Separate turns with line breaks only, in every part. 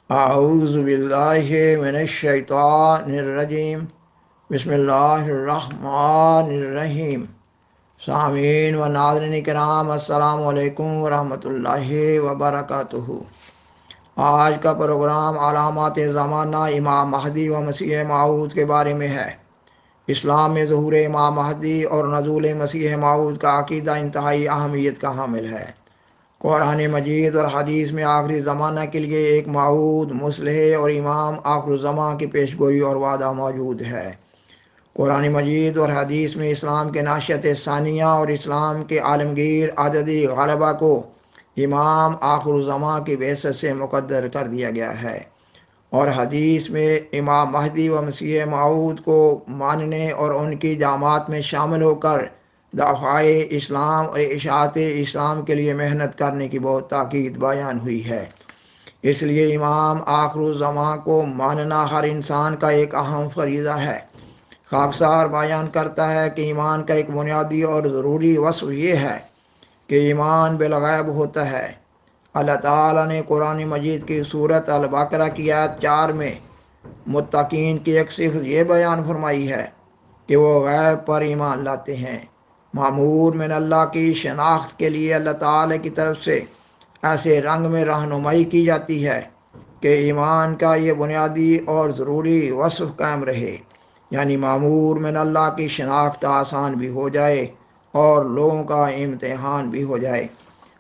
اعوذ باللہ من الشیطان الرجیم بسم اللہ الرحمن الرحیم۔ سامعین و ناظرین کرام، السلام علیکم ورحمۃ اللہ وبرکاتہ۔ آج کا پروگرام علامات زمانہ امام مہدی و مسیح موعود کے بارے میں ہے۔ اسلام میں ظہور امام مہدی اور نزول مسیح موعود کا عقیدہ انتہائی اہمیت کا حامل ہے۔ قرآن مجید اور حدیث میں آخری زمانہ کے لیے ایک موعود، مصلح اور امام آخر الزمان کی پیشگوئی اور وعدہ موجود ہے۔ قرآن مجید اور حدیث میں اسلام کے ناشئت ثانیہ اور اسلام کے عالمگیر عددی غلبہ کو امام آخر الزمان کی بعثت سے مقدر کر دیا گیا ہے، اور حدیث میں امام مہدی و مسیح موعود کو ماننے اور ان کی جماعت میں شامل ہو کر دفاع اسلام اور اشاعت اسلام کے لیے محنت کرنے کی بہت تاکید بیان ہوئی ہے۔ اس لیے امام آخر الزمان کو ماننا ہر انسان کا ایک اہم فریضہ ہے۔ خاکسار بیان کرتا ہے کہ ایمان کا ایک بنیادی اور ضروری وصف یہ ہے کہ ایمان بالغیب ہوتا ہے۔ اللہ تعالیٰ نے قرآن مجید کی سورۃ البقرہ کی آیت 4 میں متقین کی ایک صفت یہ بیان فرمائی ہے کہ وہ غیب پر ایمان لاتے ہیں۔ مامور من اللہ کی شناخت کے لیے اللہ تعالیٰ کی طرف سے ایسے رنگ میں رہنمائی کی جاتی ہے کہ ایمان کا یہ بنیادی اور ضروری وصف قائم رہے، یعنی مامور من اللہ کی شناخت آسان بھی ہو جائے اور لوگوں کا امتحان بھی ہو جائے۔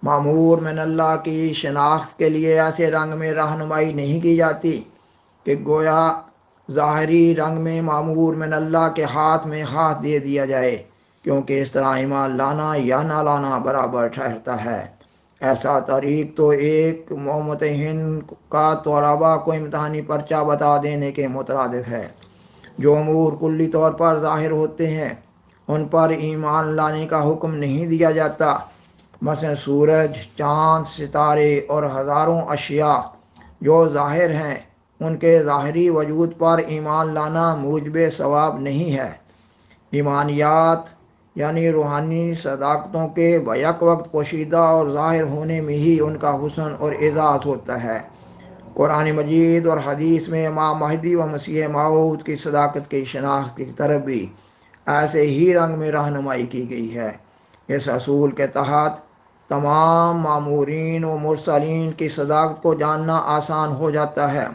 مامور من اللہ کی شناخت کے لیے ایسے رنگ میں رہنمائی نہیں کی جاتی کہ گویا ظاہری رنگ میں مامور من اللہ کے ہاتھ میں ہاتھ دے دیا جائے، کیونکہ اس طرح ایمان لانا یا نہ لانا برابر ٹھہرتا ہے۔ ایسا طریق تو ایک ممتحن کا طلباء کو امتحانی پرچہ بتا دینے کے مترادف ہے۔ جو امور کلی طور پر ظاہر ہوتے ہیں ان پر ایمان لانے کا حکم نہیں دیا جاتا، مثلا سورج، چاند، ستارے اور ہزاروں اشیاء جو ظاہر ہیں ان کے ظاہری وجود پر ایمان لانا موجب ثواب نہیں ہے۔ ایمانیات یعنی روحانی صداقتوں کے بیک وقت پوشیدہ اور ظاہر ہونے میں ہی ان کا حسن اور اعزاز ہوتا ہے۔ قرآن مجید اور حدیث میں امام مہدی و مسیح موعود کی صداقت کی شناخت کی طرف بھی ایسے ہی رنگ میں رہنمائی کی گئی ہے۔ اس اصول کے تحت تمام مامورین و مرسلین کی صداقت کو جاننا آسان ہو جاتا ہے۔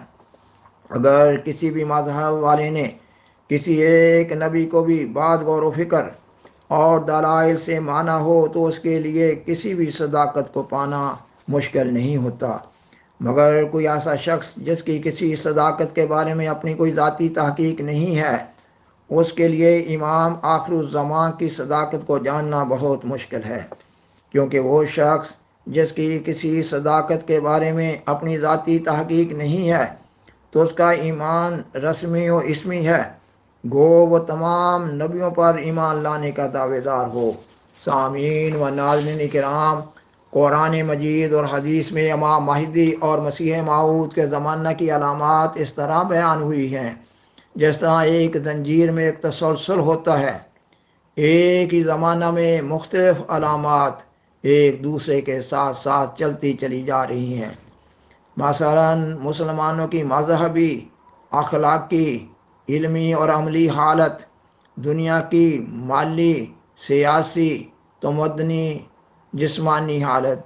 اگر کسی بھی مذہب والے نے کسی ایک نبی کو بھی بعد غور و فکر اور دلائل سے مانا ہو تو اس کے لیے کسی بھی صداقت کو پانا مشکل نہیں ہوتا، مگر کوئی ایسا شخص جس کی کسی صداقت کے بارے میں اپنی کوئی ذاتی تحقیق نہیں ہے، اس کے لیے امام آخر الزمان کی صداقت کو جاننا بہت مشکل ہے، کیونکہ وہ شخص جس کی کسی صداقت کے بارے میں اپنی ذاتی تحقیق نہیں ہے تو اس کا ایمان رسمی و اسمی ہے، گو وہ تمام نبیوں پر ایمان لانے کا دعوے دار ہو۔ سامعین و ناظرین کرام، قرآن مجید اور حدیث میں امام مہدی اور مسیح موعود کے زمانہ کی علامات اس طرح بیان ہوئی ہیں جس طرح ایک زنجیر میں ایک تسلسل ہوتا ہے۔ ایک ہی زمانہ میں مختلف علامات ایک دوسرے کے ساتھ ساتھ چلتی چلی جا رہی ہیں۔ مثلا مسلمانوں کی مذہبی، اخلاقی، علمی اور عملی حالت، دنیا کی مالی، سیاسی، تمدنی، جسمانی حالت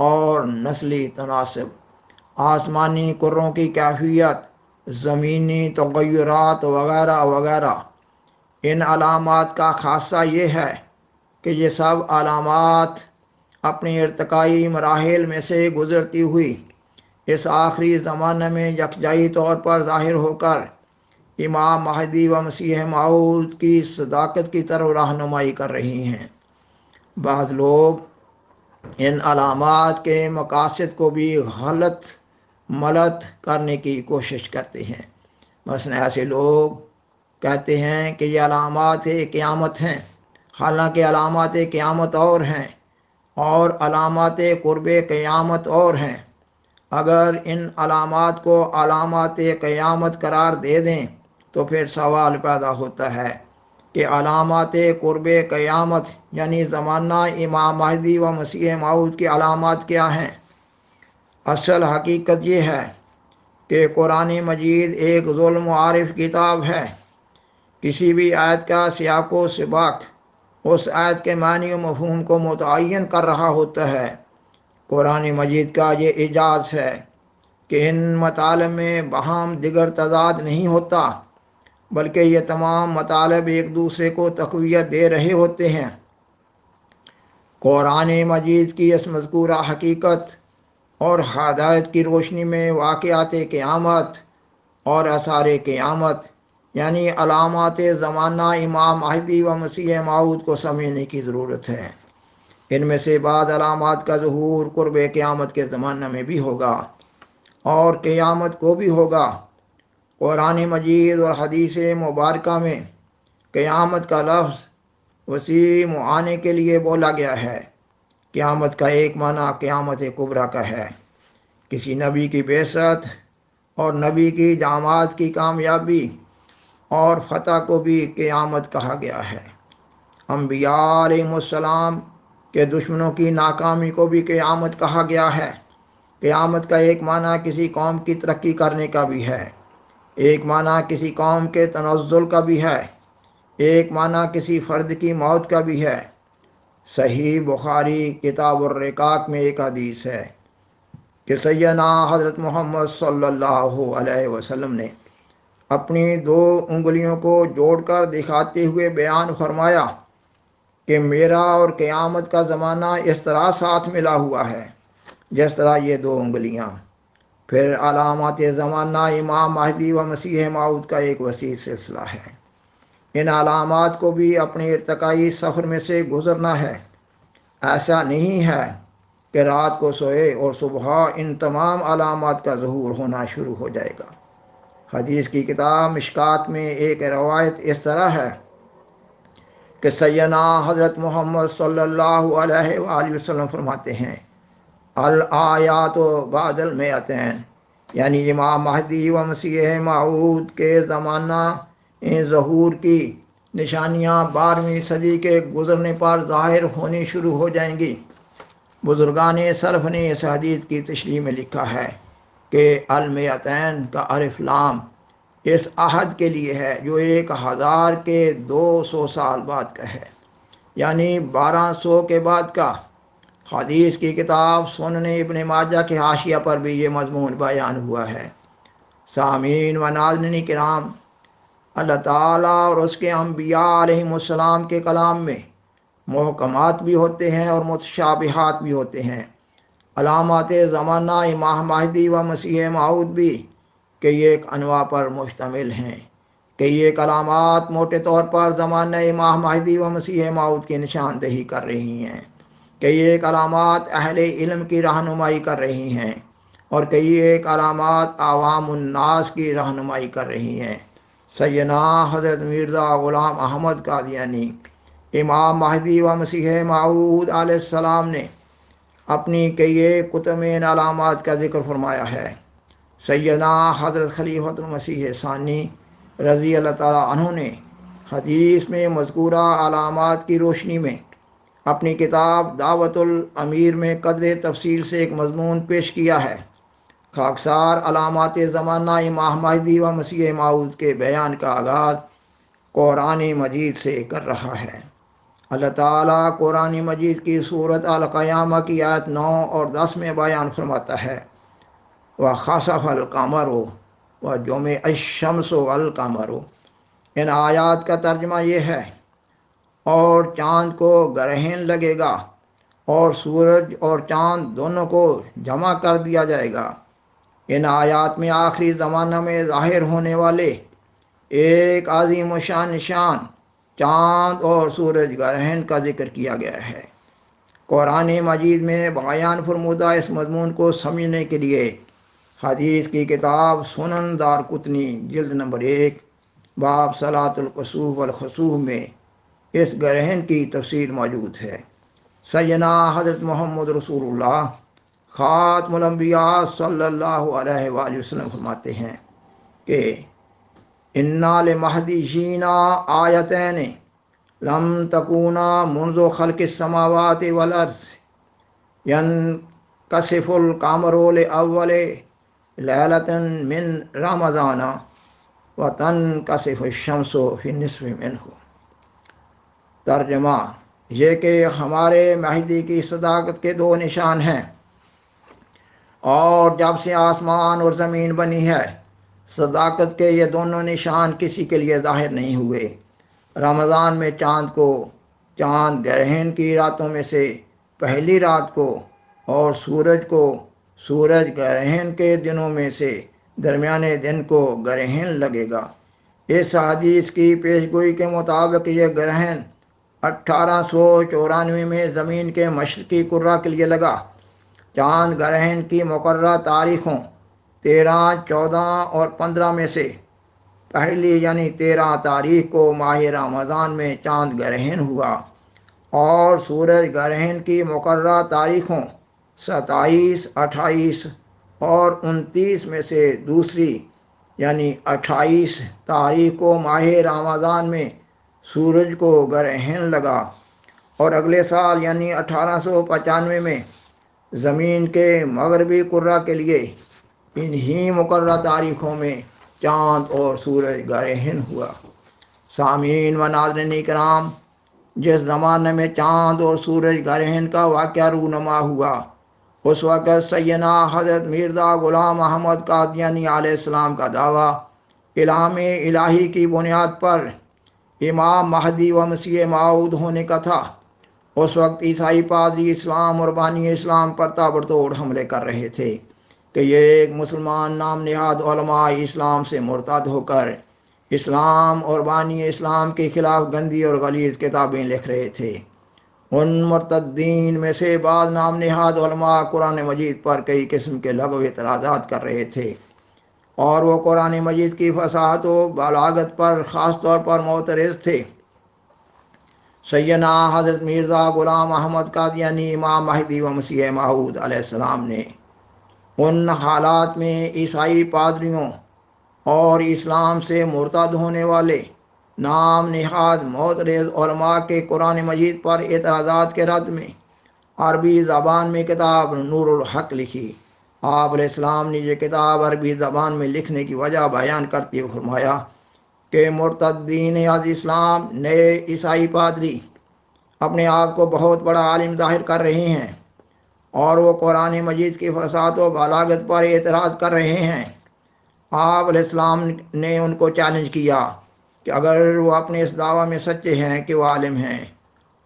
اور نسلی تناسب، آسمانی کروں کی کیفیت، زمینی تغیرات وغیرہ وغیرہ۔ ان علامات کا خاصہ یہ ہے کہ یہ سب علامات اپنی ارتقائی مراحل میں سے گزرتی ہوئی اس آخری زمانے میں یکجائی طور پر ظاہر ہو کر امام مہدی و مسیح موعود کی صداقت کی طرف رہنمائی کر رہی ہیں۔ بعض لوگ ان علامات کے مقاصد کو بھی غلط ملت کرنے کی کوشش کرتے ہیں۔ مثلا ایسے لوگ کہتے ہیں کہ یہ علامات قیامت ہیں، حالانکہ علامات قیامت اور ہیں اور علامات قرب قیامت اور ہیں۔ اگر ان علامات کو علامات قیامت قرار دے دیں تو پھر سوال پیدا ہوتا ہے کہ علامات قرب قیامت یعنی زمانہ امام مہدی و مسیح موعود کی علامات کیا ہیں؟ اصل حقیقت یہ ہے کہ قرآن مجید ایک ظلم عارف کتاب ہے۔ کسی بھی آیت کا سیاق و سباق اس آیت کے معنی و مفہوم کو متعین کر رہا ہوتا ہے۔ قرآن مجید کا یہ اعجاز ہے کہ ان مطالب میں باہم دیگر تضاد نہیں ہوتا، بلکہ یہ تمام مطالب ایک دوسرے کو تقویت دے رہے ہوتے ہیں۔ قرآن مجید کی اس مذکورہ حقیقت اور ہدایت کی روشنی میں واقعات قیامت اور آثار قیامت یعنی علامات زمانہ امام مہدی و مسیح موعود کو سمجھنے کی ضرورت ہے۔ ان میں سے بعض علامات کا ظہور قرب قیامت کے زمانہ میں بھی ہوگا اور قیامت کو بھی ہوگا۔ قرآن مجید اور حدیث مبارکہ میں قیامت کا لفظ وسیع معانی کے لیے بولا گیا ہے۔ قیامت کا ایک معنی قیامت کبریٰ کا ہے۔ کسی نبی کی بعثت اور نبی کی جماعت کی کامیابی اور فتح کو بھی قیامت کہا گیا ہے۔ انبیاء علیہ السلام کے دشمنوں کی ناکامی کو بھی قیامت کہا گیا ہے۔ قیامت کا ایک معنی کسی قوم کی ترقی کرنے کا بھی ہے، ایک معنی کسی قوم کے تنزل کا بھی ہے، ایک معنی کسی فرد کی موت کا بھی ہے۔ صحیح بخاری کتاب الرقاق میں ایک حدیث ہے کہ سیدنا حضرت محمد صلی اللہ علیہ وسلم نے اپنی 2 انگلیوں کو جوڑ کر دکھاتے ہوئے بیان فرمایا کہ میرا اور قیامت کا زمانہ اس طرح ساتھ ملا ہوا ہے جس طرح یہ 2 انگلیاں۔ پھر علامات زمانہ امام مہدی و مسیح موعود کا ایک وسیع سلسلہ ہے۔ ان علامات کو بھی اپنے ارتقائی سفر میں سے گزرنا ہے۔ ایسا نہیں ہے کہ رات کو سوئے اور صبح ان تمام علامات کا ظہور ہونا شروع ہو جائے گا۔ حدیث کی کتاب مشکات میں ایک روایت اس طرح ہے کہ سیدنا حضرت محمد صلی اللہ علیہ وآلہ وسلم فرماتے ہیں، الآیات بعد المئتین، یعنی امام مہدی و مسیح موعود کے زمانہ ظہور کی نشانیاں 12ویں صدی کے گزرنے پر ظاہر ہونی شروع ہو جائیں گی۔ بزرگان سلف نے اس حدیث کی تشریح میں لکھا ہے کہ المئتین کا الف لام اس عہد کے لیے ہے جو 1000 کے 200 سال بعد کا ہے، یعنی 1200 کے بعد کا۔ حدیث کی کتاب سنن ابن ماجہ کے حاشیہ پر بھی یہ مضمون بیان ہوا ہے۔ سامعین و ناظرین کرام، اللہ تعالیٰ اور اس کے انبیاء علیہ السلام کے کلام میں محکمات بھی ہوتے ہیں اور متشابہات بھی ہوتے ہیں۔ علامات زمانہ امام مہدی و مسیح موعود بھی کئی ایک انواع پر مشتمل ہیں۔ کئی ایک علامات موٹے طور پر زمانہ امام مہدی و مسیح موعود کی نشاندہی کر رہی ہیں، کئی ایک علامات اہل علم کی رہنمائی کر رہی ہیں اور کئی ایک علامات عوام الناس کی رہنمائی کر رہی ہیں۔ سیدنا حضرت مرزا غلام احمد قادیانی امام مہدی و مسیح موعود علیہ السلام نے اپنی کئی ایک کتب میں ان علامات کا ذکر فرمایا ہے۔ سیدنا حضرت خلیفۃ المسیح ثانی رضی اللہ تعالیٰ عنہ نے حدیث میں مذکورہ علامات کی روشنی میں اپنی کتاب دعوت الامیر میں قدر تفصیل سے ایک مضمون پیش کیا ہے۔ خاکسار علامات زمانہ امام مہدی و مسیح موعود کے بیان کا آغاز قرآن مجید سے کر رہا ہے۔ اللہ تعالیٰ قرآن مجید کی سورۃ القیامہ کی آیت 9 اور 10 میں بیان فرماتا ہے، وَخَسَفَ الْقَمَرُ وَجُمِعَ الشَّمْسُ وَالْقَمَرُ۔ ان آیات کا ترجمہ یہ ہے، اور چاند کو گرہن لگے گا اور سورج اور چاند دونوں کو جمع کر دیا جائے گا۔ ان آیات میں آخری زمانہ میں ظاہر ہونے والے ایک عظیم و شان نشان چاند اور سورج گرہن کا ذکر کیا گیا ہے۔ قرآن مجید میں بیان فرمودہ اس مضمون کو سمجھنے کے لیے حدیث کی کتاب سنن دارقطنی جلد نمبر 1 باب صلاۃ الکسوف والخسوف میں اس گرہن کی تفصیل موجود ہے۔ سیدنا حضرت محمد رسول اللہ خاتم الانبیاء صلی اللہ علیہ وآلہ وسلم فرماتے ہیں کہ اِنَّا لِمَحْدِثِینَ آیَتَینِ لَمْ تَکُونَا مُنذُ خَلْقِ السَّمَاوَاتِ وَالْأَرْضِ يَنْکَسِفُ الْقَمَرُ لِأَوَّلِ لیلۃ من رمضان وتنکسف الشمس فی النصف منہ۔ ترجمہ یہ کہ ہمارے مہدی کی صداقت کے دو نشان ہیں، اور جب سے آسمان اور زمین بنی ہے صداقت کے یہ دونوں نشان کسی کے لیے ظاہر نہیں ہوئے۔ رمضان میں چاند کو چاند گرہن کی راتوں میں سے پہلی رات کو، اور سورج کو سورج گرہن کے دنوں میں سے درمیانے دن کو گرہن لگے گا۔ اس حدیث کی پیشگوئی کے مطابق یہ گرہن 1894 میں زمین کے مشرقی کرہ کے لیے لگا۔ چاند گرہن کی مقررہ تاریخوں 13، 14 اور 15 میں سے پہلی یعنی 13 تاریخ کو ماہ رمضان میں چاند گرہن ہوا، اور سورج گرہن کی مقررہ تاریخوں 27، 28 اور 29 میں سے دوسری یعنی 28 تاریخ کو ماہ رمضان میں سورج کو گرہن لگا، اور اگلے سال یعنی 1895 میں زمین کے مغربی کرہ کے لیے انہی مقررہ تاریخوں میں چاند اور سورج گرہن ہوا۔ سامعین و ناظرین کرام، جس زمانے میں چاند اور سورج گرہن کا واقعہ رونما ہوا، اس وقت سیدنا حضرت مرزا غلام احمد قادیانی علیہ السلام کا دعویٰ الہام الہی کی بنیاد پر امام مہدی و مسیح موعود ہونے کا تھا۔ اس وقت عیسائی پادری اسلام اور بانی اسلام پر تابڑتوڑ حملے کر رہے تھے کہ یہ ایک مسلمان نام نہاد علماء اسلام سے مرتد ہو کر اسلام اور بانی اسلام کے خلاف گندی اور غلیظ کتابیں لکھ رہے تھے۔ ان مرتدین میں سے بعض نام نہاد علماء قرآن مجید پر کئی قسم کے لغو اعتراضات کر رہے تھے، اور وہ قرآن مجید کی فصاحت و بلاغت پر خاص طور پر معترض تھے۔ سیدنا حضرت مرزا غلام احمد قادیانی امام مہدی و مسیح موعود علیہ السلام نے ان حالات میں عیسائی پادریوں اور اسلام سے مرتد ہونے والے نام نہاد معترض علماء کے قرآن مجید پر اعتراضات کے رد میں عربی زبان میں کتاب نور الحق لکھی۔ آپ علیہ السلام نے یہ کتاب عربی زبان میں لکھنے کی وجہ بیان کرتے ہوئے فرمایا کہ مرتدین از اسلام نئے عیسائی پادری اپنے آپ کو بہت بڑا عالم ظاہر کر رہے ہیں، اور وہ قرآن مجید کی فصاحت و بلاغت پر اعتراض کر رہے ہیں۔ آپ علیہ السلام نے ان کو چیلنج کیا کہ اگر وہ اپنے اس دعویٰ میں سچے ہیں کہ وہ عالم ہیں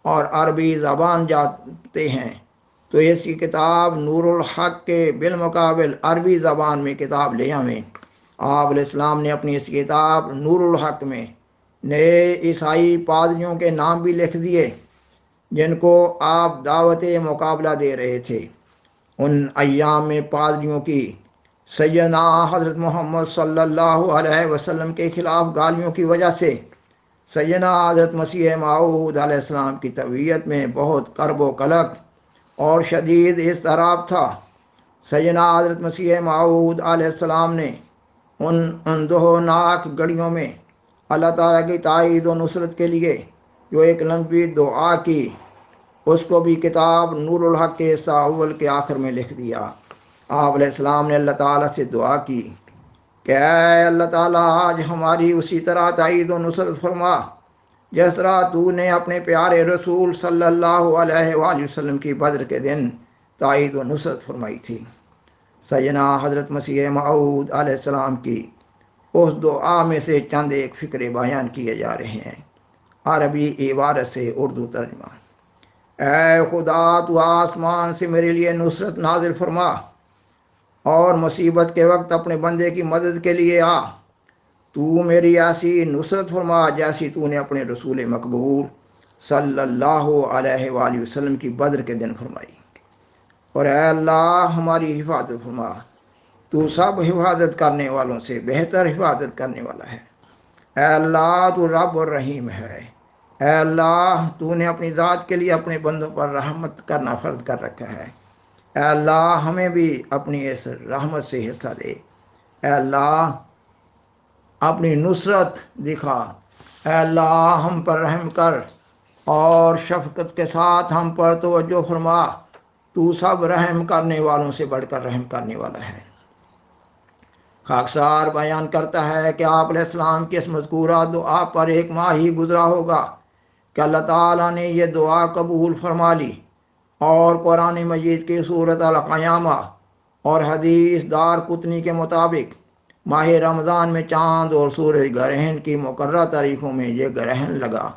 اور عربی زبان جانتے ہیں تو اس کی کتاب نور الحق کے بالمقابل عربی زبان میں کتاب لے آئیں۔ آپ علیہ السلام نے اپنی اس کتاب نور الحق میں نئے عیسائی پادریوں کے نام بھی لکھ دیے جن کو آپ دعوت مقابلہ دے رہے تھے۔ ان ایام میں پادریوں کی سیدنا حضرت محمد صلی اللہ علیہ وسلم کے خلاف گالیوں کی وجہ سے سیدنا حضرت مسیح موعود علیہ السلام کی طبیعت میں بہت کرب و کلک اور شدید اضطراب تھا۔ سیدنا حضرت مسیح موعود علیہ السلام نے ان اندوہناک گھڑیوں میں اللہ تعالیٰ کی تائید و نصرت کے لیے جو ایک لمبی دعا کی، اس کو بھی کتاب نور الحق کے حصہ اول کے آخر میں لکھ دیا۔ آپ علیہ السلام نے اللہ تعالیٰ سے دعا کی کہ اے اللہ تعالیٰ، آج ہماری اسی طرح تائید و نصرت فرما جس طرح تو نے اپنے پیارے رسول صلی اللہ علیہ وآلہ وسلم کی بدر کے دن تائید و نصرت فرمائی تھی۔ سیدنا حضرت مسیح موعود علیہ السلام کی اس دعا میں سے چند ایک فقرے بیان کیے جا رہے ہیں۔ عربی عبارت سے اردو ترجمہ: اے خدا، تو آسمان سے میرے لیے نصرت نازل فرما اور مصیبت کے وقت اپنے بندے کی مدد کے لیے آ۔ تو میری ایسی نصرت فرما جیسی تو نے اپنے رسول مقبول صلی اللہ علیہ وآلہ وسلم کی بدر کے دن فرمائی، اور اے اللہ ہماری حفاظت فرما، تو سب حفاظت کرنے والوں سے بہتر حفاظت کرنے والا ہے۔ اے اللہ تو رب الرحیم ہے۔ اے اللہ تو نے اپنی ذات کے لیے اپنے بندوں پر رحمت کرنا فرض کر رکھا ہے۔ اے اللہ ہمیں بھی اپنی اس رحمت سے حصہ دے۔ اے اللہ اپنی نصرت دکھا۔ اے اللہ ہم پر رحم کر اور شفقت کے ساتھ ہم پر توجہ فرما، تو سب رحم کرنے والوں سے بڑھ کر رحم کرنے والا ہے۔ خاکسار بیان کرتا ہے کہ آپ علیہ السلام کی اس مذکورہ دعا پر ایک ماہ ہی گزرا ہوگا کہ اللہ تعالیٰ نے یہ دعا قبول فرما لی، اور قرآن مجید کی صورت القیامہ اور حدیث دار قطنی کے مطابق ماہ رمضان میں چاند اور سورج گرہن کی مقررہ تاریخوں میں یہ گرہن لگا،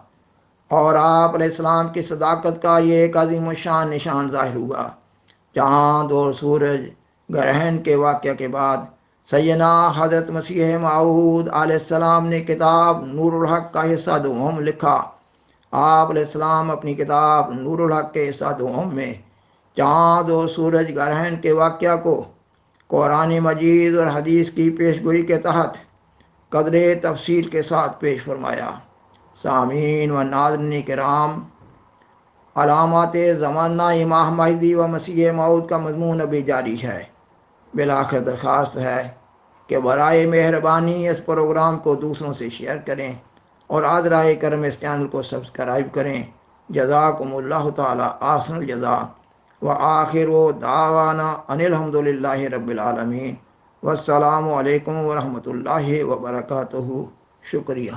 اور آپ علیہ السلام کی صداقت کا یہ ایک عظیم الشان نشان ظاہر ہوا۔ چاند اور سورج گرہن کے واقعہ کے بعد سیدنا حضرت مسیح موعود علیہ السلام نے کتاب نور الحق کا حصہ دوم لکھا۔ آپ علیہ السلام اپنی کتاب نور الحق کے حصہ دوم میں چاند اور سورج گرہن کے واقعہ کو قرآن مجید اور حدیث کی پیشگوئی کے تحت قدر تفصیل کے ساتھ پیش فرمایا۔ سامعین و ناظرین کرام، علامات زمانہ امام مہدی و مسیح موعود کا مضمون ابھی جاری ہے۔ بالآخر درخواست ہے کہ برائے مہربانی اس پروگرام کو دوسروں سے شیئر کریں اور آدرائے کرم اس چینل کو سبسکرائب کریں۔ جزاکم اللہ تعالی احسن الجزاء، وآخر دعوانا ان الحمد للہ رب العالمین، والسلام علیکم ورحمۃ اللہ وبرکاتہ۔ شکریہ۔